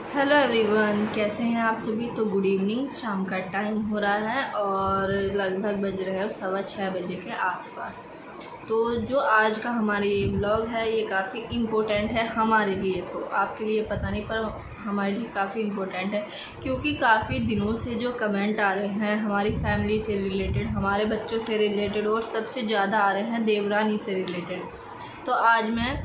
Hello everyone, कैसे हैं आप सभी। तो गुड इवनिंग, शाम का टाइम हो रहा है और लगभग बज रहे हैं 6:15 बजे के आसपास। तो जो आज का हमारा ये ब्लॉग है ये काफ़ी इम्पोर्टेंट है हमारे लिए। तो आपके लिए पता नहीं, पर हमारे लिए काफ़ी इम्पोर्टेंट है, क्योंकि काफ़ी दिनों से जो कमेंट आ रहे हैं हमारी फैमिली से रिलेटेड, हमारे बच्चों से रिलेटेड, और सबसे ज़्यादा आ रहे हैं देवरानी से रिलेटेड। तो आज मैं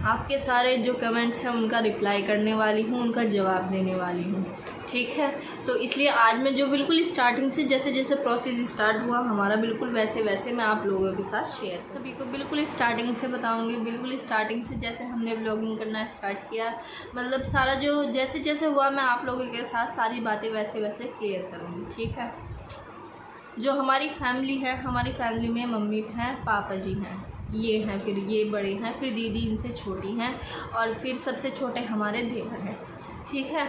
आपके सारे जो कमेंट्स हैं उनका रिप्लाई करने वाली हूँ, उनका जवाब देने वाली हूँ, ठीक है। तो इसलिए आज मैं जो बिल्कुल स्टार्टिंग से जैसे जैसे प्रोसेस स्टार्ट हुआ हमारा, बिल्कुल वैसे वैसे मैं आप लोगों के साथ शेयर सभी को बिल्कुल स्टार्टिंग से बताऊँगी। बिल्कुल स्टार्टिंग से जैसे हमने व्लॉगिंग करना स्टार्ट किया, मतलब सारा जो जैसे जैसे हुआ मैं आप लोगों के साथ सारी बातें वैसे वैसे क्लियर करूँगी, ठीक है। जो हमारी फैमिली है, हमारी फैमिली में मम्मी हैं, पापा जी हैं, ये हैं, फिर ये बड़े हैं, फिर दीदी इनसे छोटी हैं, और फिर सबसे छोटे हमारे देवर हैं, ठीक है।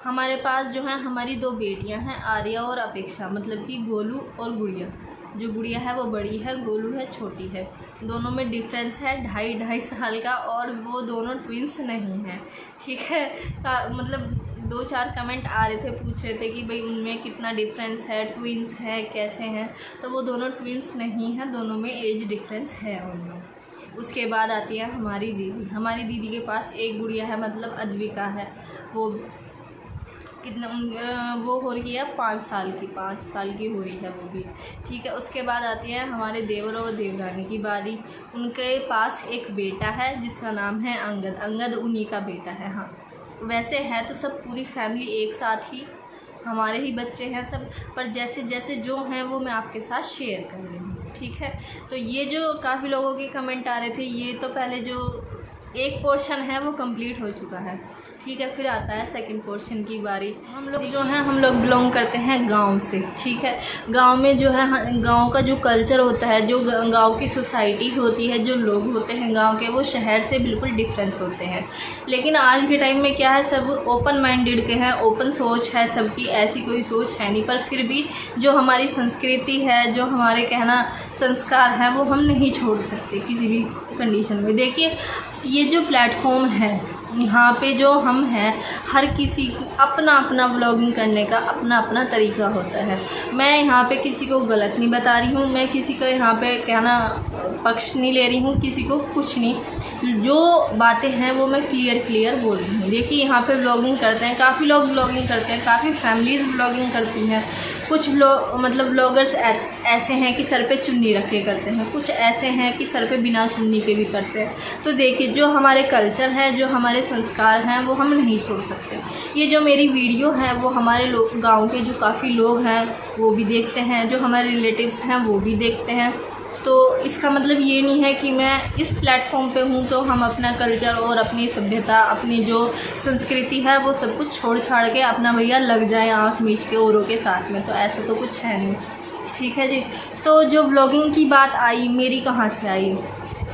हमारे पास जो है हमारी 2 बेटियां हैं, आर्या और अपेक्षा, मतलब कि गोलू और गुड़िया। जो गुड़िया है वो बड़ी है, गोलू है छोटी है। दोनों में डिफरेंस है 2.5 साल का, और वो दोनों ट्विंस नहीं हैं, ठीक है। मतलब 2-4 कमेंट आ रहे थे, पूछ रहे थे कि भाई उनमें कितना डिफरेंस है, ट्विंस है कैसे हैं। तो वो दोनों ट्विंस नहीं हैं, दोनों में एज डिफरेंस है उनमें। उसके बाद आती है हमारी दीदी। हमारी दीदी के पास एक गुड़िया है, मतलब अद्विका है। वो कितना वो हो रही है 5 साल की, 5 साल की हो रही है वो भी, ठीक है। उसके बाद आती है हमारे देवर और देवरानी की बारी। उनके पास एक बेटा है जिसका नाम है अंगद। अंगद उन्हीं का बेटा है। हाँ, वैसे है तो सब पूरी फैमिली एक साथ ही, हमारे ही बच्चे हैं सब, पर जैसे जैसे जो हैं वो मैं आपके साथ शेयर कर रही हूँ, ठीक है। तो ये जो काफ़ी लोगों के कमेंट आ रहे थे, ये तो पहले जो एक पोर्शन है वो कंप्लीट हो चुका है, ठीक है। फिर आता है सेकंड पोर्शन की बारी। हम लोग जो हैं, हम लोग बिलोंग करते हैं गांव से, ठीक है। गांव में जो है गांव का जो कल्चर होता है, जो गांव की सोसाइटी होती है, जो लोग होते हैं गांव के, वो शहर से बिल्कुल डिफरेंस होते हैं। लेकिन आज के टाइम में क्या है, सब ओपन माइंडेड के हैं, ओपन सोच है सबकी, ऐसी कोई सोच है नहीं। पर फिर भी जो हमारी संस्कृति है, जो हमारे कहना संस्कार हैं, वो हम नहीं छोड़ सकते किसी भी कंडीशन में। देखिए, ये जो प्लेटफॉर्म है, यहाँ पे जो हम हैं, हर किसी अपना अपना व्लॉगिंग करने का अपना अपना तरीका होता है। मैं यहाँ पे किसी को गलत नहीं बता रही हूँ, मैं किसी को यहाँ पे कहना पक्ष नहीं ले रही हूँ, किसी को कुछ नहीं। जो बातें हैं वो मैं क्लियर बोल रही हूँ। देखिए, यहाँ पे व्लॉगिंग करते हैं, काफ़ी लोग व्लॉगिंग करते हैं, काफ़ी फैमिलीज़ व्लॉगिंग करती हैं। कुछ मतलब व्लॉगर्स ऐसे हैं कि सर पे चुन्नी रख के करते हैं, कुछ ऐसे हैं कि सर पे बिना चुन्नी के भी करते हैं। तो देखिए, जो हमारे कल्चर है, जो हमारे संस्कार हैं, वो हम नहीं छोड़ सकते। ये जो मेरी वीडियो है वो हमारे गाँव के जो काफ़ी लोग हैं वो भी देखते हैं, जो हमारे रिलेटिव्स हैं वो भी देखते हैं। तो इसका मतलब ये नहीं है कि मैं इस प्लेटफॉर्म पे हूँ तो हम अपना कल्चर और अपनी सभ्यता, अपनी जो संस्कृति है वो सब कुछ छोड़ छाड़ के अपना भैया लग जाए आँख मीच के औरों के साथ में। तो ऐसा तो कुछ है नहीं, ठीक है जी। तो जो व्लॉगिंग की बात आई, मेरी कहाँ से आई।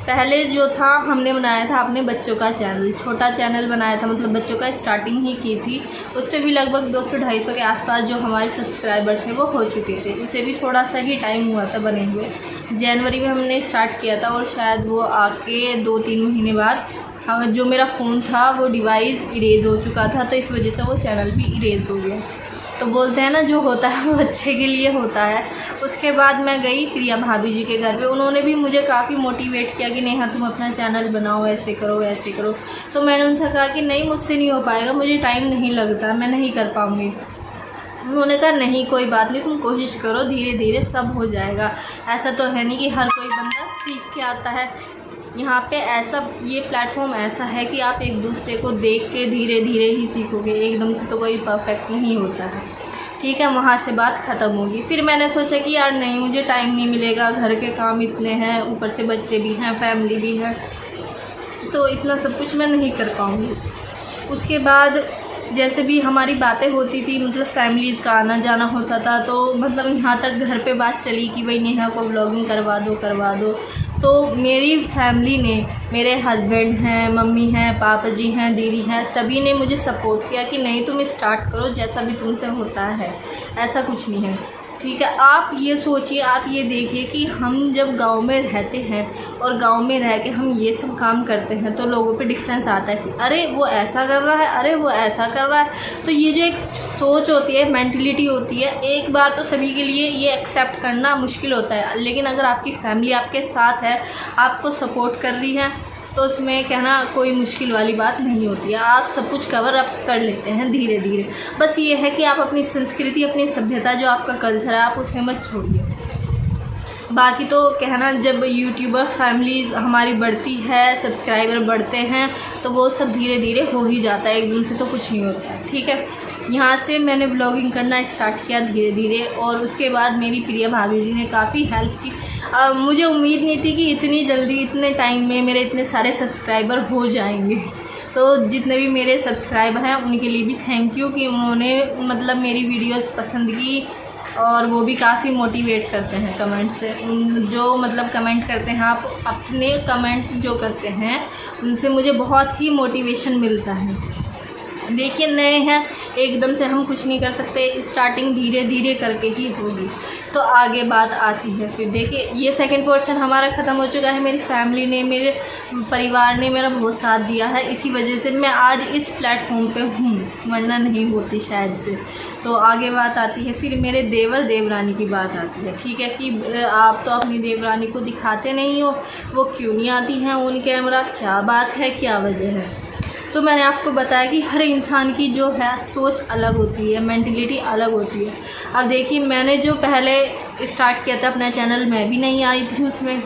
पहले जो था, हमने बनाया था अपने बच्चों का चैनल, छोटा चैनल बनाया था, मतलब बच्चों का स्टार्टिंग ही की थी। उस पर भी लगभग 200-250 के आसपास जो हमारे सब्सक्राइबर थे वो हो चुके थे। उसे भी थोड़ा सा ही टाइम हुआ था बने हुए, जनवरी में हमने स्टार्ट किया था, और शायद वो आके 2-3 महीने बाद जो मेरा फ़ोन था वो डिवाइस इरेज हो चुका था, तो इस वजह से वो चैनल भी इरेज हो गया। तो बोलते हैं ना, जो होता है वो अच्छे के लिए होता है। उसके बाद मैं गई प्रिया भाभी जी के घर पे, उन्होंने भी मुझे काफ़ी मोटिवेट किया कि नेहा तुम अपना चैनल बनाओ, ऐसे करो ऐसे करो। तो मैंने उनसे कहा कि नहीं, मुझसे नहीं हो पाएगा, मुझे टाइम नहीं लगता, मैं नहीं कर पाऊँगी। उन्होंने कहा नहीं, कोई बात नहीं, तुम कोशिश करो, धीरे धीरे सब हो जाएगा। ऐसा तो है नहीं कि हर कोई बंदा सीख के आता है। यहाँ पे ऐसा, ये प्लेटफॉर्म ऐसा है कि आप एक दूसरे को देख के धीरे धीरे ही सीखोगे, एकदम से तो कोई परफेक्ट नहीं होता है, ठीक है। वहाँ से बात ख़त्म होगी। फिर मैंने सोचा कि यार नहीं, मुझे टाइम नहीं मिलेगा, घर के काम इतने हैं, ऊपर से बच्चे भी हैं, फैमिली भी है, तो इतना सब कुछ मैं नहीं कर पाऊँगी। उसके बाद जैसे भी हमारी बातें होती थी, मतलब फैमिलीज़ का आना जाना होता था, तो मतलब यहाँ तक घर पे बात चली कि भाई नेहा को व्लॉगिंग करवा दो। तो मेरी फैमिली ने, मेरे हस्बैंड हैं, मम्मी हैं, पापा जी हैं, दीदी हैं, सभी ने मुझे सपोर्ट किया कि नहीं तुम स्टार्ट करो, जैसा भी तुमसे होता है, ऐसा कुछ नहीं है। ठीक है। आप ये सोचिए, आप ये देखिए कि हम जब गांव में रहते हैं और गांव में रह के हम ये सब काम करते हैं तो लोगों पे डिफरेंस आता है कि अरे वो ऐसा कर रहा है, अरे वो ऐसा कर रहा है। तो ये जो एक सोच होती है, मेंटलिटी होती है, एक बार तो सभी के लिए ये एक्सेप्ट करना मुश्किल होता है, लेकिन अगर आपकी फैमिली आपके साथ है, आपको सपोर्ट कर रही है, तो उसमें कहना कोई मुश्किल वाली बात नहीं होती है। आप सब कुछ कवर अप कर लेते हैं धीरे धीरे। बस ये है कि आप अपनी संस्कृति, अपनी सभ्यता, जो आपका कल्चर है, आप उसे मत छोड़िए। बाकी तो कहना, जब यूट्यूबर फैमिलीज़ हमारी बढ़ती है, सब्सक्राइबर बढ़ते हैं, तो वो सब धीरे धीरे हो ही जाता है, एक दिन से तो कुछ नहीं होता है। ठीक है। यहाँ से मैंने ब्लॉगिंग करना स्टार्ट किया धीरे धीरे, और उसके बाद मेरी प्रिया भाभी जी ने काफ़ी हेल्प की। मुझे उम्मीद नहीं थी कि इतनी जल्दी, इतने टाइम में मेरे इतने सारे सब्सक्राइबर हो जाएंगे। तो जितने भी मेरे सब्सक्राइबर हैं उनके लिए भी थैंक यू कि उन्होंने मतलब मेरी वीडियोस पसंद की, और वो भी काफ़ी मोटिवेट करते हैं कमेंट से। जो मतलब कमेंट करते हैं, आप अपने कमेंट जो करते हैं उनसे मुझे बहुत ही मोटिवेशन मिलता है। देखिए, नए हैं, एकदम से हम कुछ नहीं कर सकते, स्टार्टिंग धीरे धीरे करके ही होगी, तो आगे बात आती है। फिर देखिए, ये सेकंड पोर्शन हमारा ख़त्म हो चुका है। मेरी फैमिली ने, मेरे परिवार ने मेरा बहुत साथ दिया है, इसी वजह से मैं आज इस प्लेटफॉर्म पे हूँ, वरना नहीं होती शायद से। तो आगे बात आती है फिर मेरे देवर देवरानी की बात आती है। ठीक है, कि आप तो अपनी देवरानी को दिखाते नहीं हो, वो क्यों नहीं आती हैं ऑन कैमरा, क्या बात है, क्या वजह है। तो मैंने आपको बताया कि हर इंसान की जो है सोच अलग होती है, मेंटलिटी अलग होती है। अब देखिए, मैंने जो पहले स्टार्ट किया था अपना चैनल, मैं भी नहीं आई थी उसमें,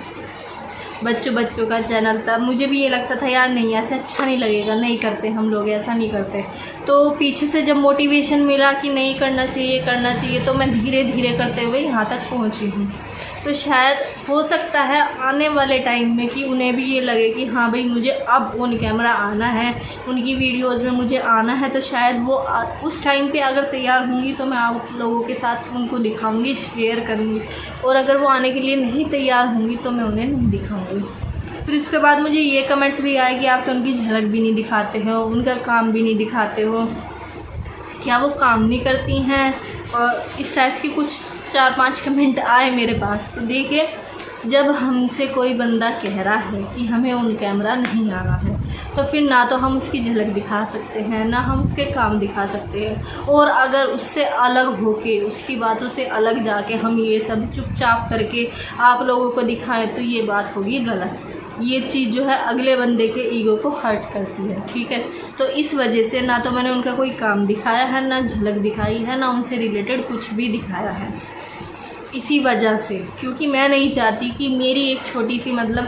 बच्चों का चैनल था। मुझे भी ये लगता था यार नहीं, ऐसे अच्छा नहीं लगेगा, नहीं करते हम लोग, ऐसा नहीं करते। तो पीछे से जब मोटिवेशन मिला कि नहीं करना चाहिए, तो मैं धीरे धीरे करते हुए यहाँ तक पहुँची हूँ। तो शायद हो सकता है आने वाले टाइम में कि उन्हें भी ये लगे कि हाँ भाई, मुझे अब ऑन कैमरा आना है, उनकी वीडियोस में मुझे आना है। तो शायद वो उस टाइम पे अगर तैयार होंगी तो मैं आप लोगों के साथ उनको दिखाऊंगी, शेयर करूँगी। और अगर वो आने के लिए नहीं तैयार होंगी तो मैं उन्हें नहीं दिखाऊँगी। फिर उसके बाद मुझे ये कमेंट्स भी आए कि आप तो उनकी झलक भी नहीं दिखाते हो, उनका काम भी नहीं दिखाते हो, क्या वो काम नहीं करती हैं, और इस टाइप की कुछ 4-5 कमेंट आए मेरे पास। तो देखिए, जब हमसे कोई बंदा कह रहा है कि हमें ऑन कैमरा नहीं आना है, तो फिर ना तो हम उसकी झलक दिखा सकते हैं, ना हम उसके काम दिखा सकते हैं। और अगर उससे अलग होके, उसकी बातों से अलग जाके हम ये सब चुपचाप करके आप लोगों को दिखाएं, तो ये बात होगी गलत। ये चीज़ जो है अगले बंदे के ईगो को हर्ट करती है। ठीक है। तो इस वजह से ना तो मैंने उनका कोई काम दिखाया है, ना झलक दिखाई है, ना उनसे रिलेटेड कुछ भी दिखाया है। इसी वजह से, क्योंकि मैं नहीं चाहती कि मेरी एक छोटी सी मतलब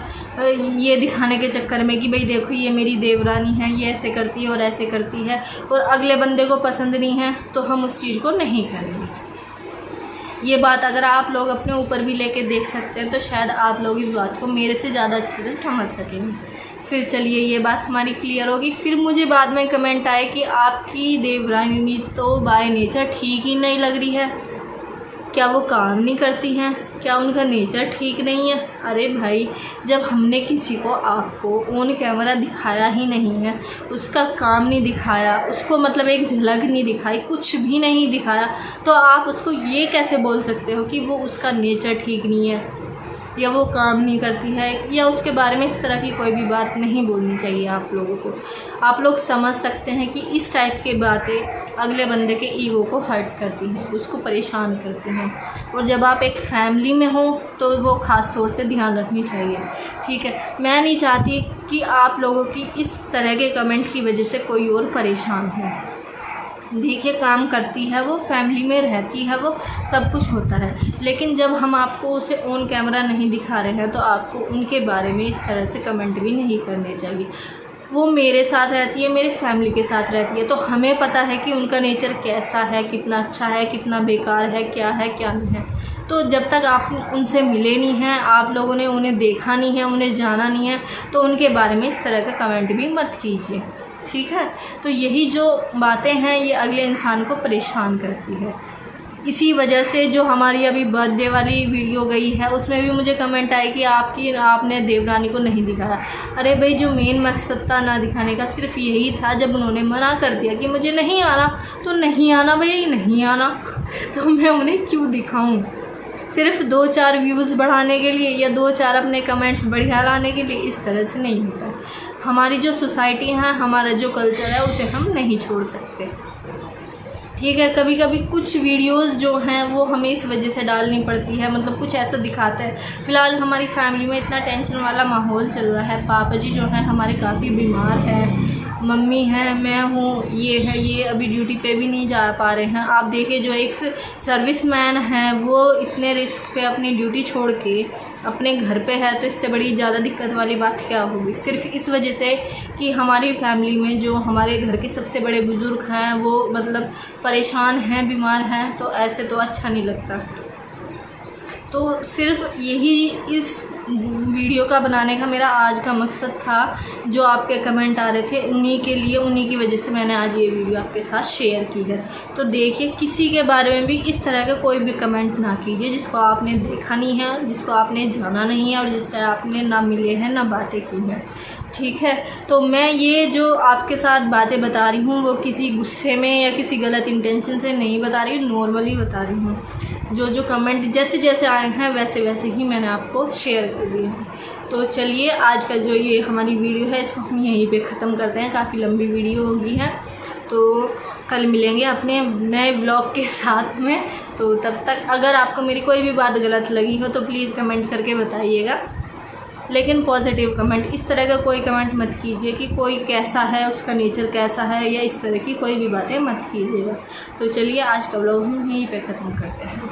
ये दिखाने के चक्कर में कि भाई देखो ये मेरी देवरानी है, ये ऐसे करती है और ऐसे करती है, और अगले बंदे को पसंद नहीं है तो हम उस चीज़ को नहीं करेंगे। ये बात अगर आप लोग अपने ऊपर भी लेके देख सकते हैं तो शायद आप लोग इस बात को मेरे से ज़्यादा अच्छे से समझ सकेंगे। फिर चलिए, ये बात हमारी क्लियर होगी। फिर मुझे बाद में कमेंट आए कि आपकी देवरानी तो बाय नेचर ठीक ही नहीं लग रही है, क्या वो काम नहीं करती हैं, क्या उनका नेचर ठीक नहीं है। अरे भाई, जब हमने किसी को आपको ऑन कैमरा दिखाया ही नहीं है, उसका काम नहीं दिखाया, उसको मतलब एक झलक नहीं दिखाई, कुछ भी नहीं दिखाया, तो आप उसको ये कैसे बोल सकते हो कि वो उसका नेचर ठीक नहीं है, या वो काम नहीं करती है, या उसके बारे में इस तरह की कोई भी बात नहीं बोलनी चाहिए आप लोगों को। आप लोग समझ सकते हैं कि इस टाइप की बातें अगले बंदे के ईगो को हर्ट करती हैं, उसको परेशान करती हैं। और जब आप एक फैमिली में हो तो वो ख़ास तौर से ध्यान रखनी चाहिए। ठीक है। मैं नहीं चाहती कि आप लोगों की इस तरह के कमेंट की वजह से कोई और परेशान हो। देखिए, काम करती है वो, फैमिली में रहती है वो, सब कुछ होता है, लेकिन जब हम आपको उसे ऑन कैमरा नहीं दिखा रहे हैं तो आपको उनके बारे में इस तरह से कमेंट भी नहीं करने चाहिए। वो मेरे साथ रहती है, मेरी फैमिली के साथ रहती है, तो हमें पता है कि उनका नेचर कैसा है, कितना अच्छा है, कितना बेकार है, क्या नहीं है। तो जब तक आप उनसे मिले नहीं हैं, आप लोगों ने उन्हें देखा नहीं है, उन्हें जाना नहीं है, तो उनके बारे में इस तरह का कमेंट भी मत कीजिए। ठीक है। तो यही जो बातें हैं ये अगले इंसान को परेशान करती है। इसी वजह से जो हमारी अभी बर्थडे वाली वीडियो गई है उसमें भी मुझे कमेंट आए कि आपने देवरानी को नहीं दिखाया। अरे भाई, जो मेन मकसद था ना दिखाने का सिर्फ यही था, जब उन्होंने मना कर दिया कि मुझे नहीं आना तो नहीं आना भाई, नहीं आना। तो मैं उन्हें क्यों दिखाऊं? सिर्फ 2-4 व्यूज़ बढ़ाने के लिए या 2-4 अपने कमेंट्स बढ़िया लाने के लिए? इस तरह से नहीं होता। हमारी जो सोसाइटी है, हमारा जो कल्चर है, उसे हम नहीं छोड़ सकते। ठीक है, कभी कभी कुछ वीडियोस जो हैं वो हमें इस वजह से डालनी पड़ती है, मतलब कुछ ऐसा दिखाता है। फ़िलहाल हमारी फैमिली में इतना टेंशन वाला माहौल चल रहा है। पापा जी जो हैं हमारे काफ़ी बीमार हैं, मम्मी हैं, मैं हूँ, ये अभी ड्यूटी पे भी नहीं जा पा रहे हैं। आप देखिए, जो एक सर्विसमैन हैं वो इतने रिस्क पे अपनी ड्यूटी छोड़ के अपने घर पे है, तो इससे बड़ी ज़्यादा दिक्कत वाली बात क्या होगी? सिर्फ इस वजह से कि हमारी फैमिली में जो हमारे घर के सबसे बड़े बुज़ुर्ग हैं वो मतलब परेशान हैं, बीमार हैं, तो ऐसे तो अच्छा नहीं लगता। तो सिर्फ यही इस वीडियो का बनाने का मेरा आज का मकसद था। जो आपके कमेंट आ रहे थे उन्हीं के लिए, उन्हीं की वजह से मैंने आज ये वीडियो आपके साथ शेयर की है। तो देखिए, किसी के बारे में भी इस तरह का कोई भी कमेंट ना कीजिए जिसको आपने देखा नहीं है, जिसको आपने जाना नहीं है और जिससे आपने ना मिले हैं ना बातें की हैं। ठीक है, तो मैं ये जो आपके साथ बातें बता रही हूँ वो किसी गुस्से में या किसी गलत इंटेंशन से नहीं बता रही हूँ, नॉर्मली बता रही हूँ। जो कमेंट जैसे जैसे आए हैं वैसे वैसे ही मैंने आपको शेयर कर दिए हैं। तो चलिए, आज का जो ये हमारी वीडियो है इसको हम यहीं पे ख़त्म करते हैं। काफ़ी लंबी वीडियो होगी है, तो कल मिलेंगे अपने नए ब्लॉग के साथ में। तो तब तक अगर आपको मेरी कोई भी बात गलत लगी हो तो प्लीज़ कमेंट करके बताइएगा, लेकिन पॉजिटिव कमेंट। इस तरह का कोई कमेंट मत कीजिए कि कोई कैसा है, उसका नेचर कैसा है, या इस तरह की कोई भी बातें मत कीजिएगा। तो चलिए, आज का व्लॉग हम यहीं पे ख़त्म करते हैं।